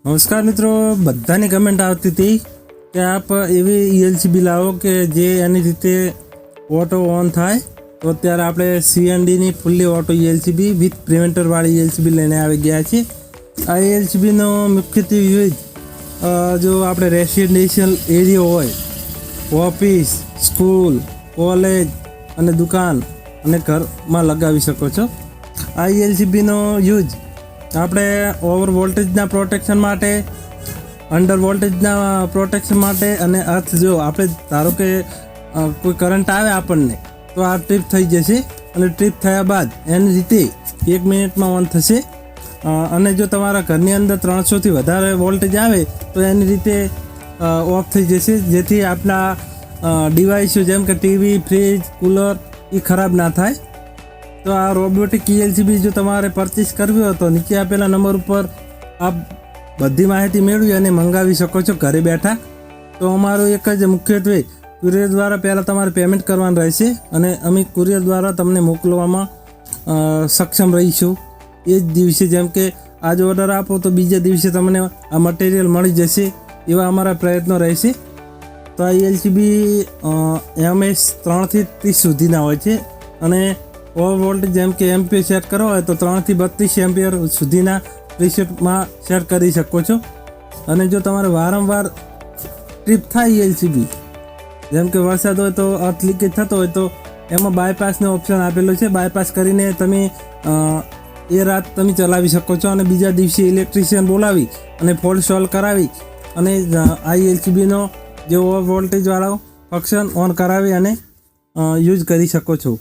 નમસ્કાર મિત્રો, બધાની કમેન્ટ આવતી હતી કે આપ એવી ELCB લાવો કે જે એની રીતે ઓટો ઓન થાય. તો અત્યારે આપણે CNDની ફૂલ્લી ઓટો ELCB વિથ પ્રિવેન્ટરવાળી ELCB લઈને આવી ગયા છીએ. આ ELCBનો મુખ્યત્વે યુઝ જો આપણે રેસિડેન્શિયલ એરિયા હોય, ઓફિસ, સ્કૂલ, કોલેજ અને દુકાન અને ઘરમાં લગાવી શકો છો. આ ELCBનો યુઝ આપણે ઓવર વોલ્ટેજના પ્રોટેક્શન માટે, અંડર વોલ્ટેજના પ્રોટેક્શન માટે અને અર્થ જો આપણે ધારો કે કોઈ કરંટ આવે આપણને તો આ ટ્રીપ થઈ જશે અને ટ્રીપ થયા બાદ એની રીતે 1 મિનિટમાં ઓન થશે. અને જો તમારા ઘરની અંદર 300થી વધારે વોલ્ટેજ આવે તો એની રીતે ઓફ થઈ જશે, જેથી આપણા ડિવાઇસો જેમ કે ટીવી, ફ્રીજ, કૂલર એ ખરાબ ના થાય. તો આ રોબોટિક ELCB જો તમારે પરચેસ કરવી હોય તો નીચે આપેલા નંબર ઉપર આપ બધી માહિતી મેળવી અને મંગાવી શકો છો ઘરે બેઠા. તો અમારું એક જ મુખ્યત્વે કુરિયર દ્વારા પહેલાં તમારે પેમેન્ટ કરવાનું રહેશે અને અમે કુરિયર દ્વારા તમને મોકલવામાં સક્ષમ રહીશું. એ જ દિવસે, જેમ કે આજ ઓર્ડર આપો તો બીજા દિવસે તમને આ મટીરિયલ મળી જશે, એવા અમારા પ્રયત્નો રહેશે. તો આ ELCB MS 3 થી 30 સુધીના હોય છે અને ઓવર વોલ્ટેજ જેમ કે એમ્પિયર સેટ કરવો હોય તો 3 થી 32 એમ્પિયર સુધીના પ્રીસેટમાં સેટ કરી શકો છો. અને જો તમારે વારંવાર ટ્રીપ થાય ELCB, જેમ કે વરસાદ હોય તો અર્થ લીકેજ થતો હોય તો એમાં બાયપાસનો ઓપ્શન આપેલો છે. બાયપાસ કરીને તમે એ રાત તમે ચલાવી શકો છો અને બીજા દિવસે ઇલેક્ટ્રિશિયન બોલાવી અને ફોલ્ટ સોલ્વ કરાવી અને આ ELCBનો જે ઓવર વોલ્ટેજવાળો ફંક્શન ઓન કરાવી અને યુઝ કરી શકો છો.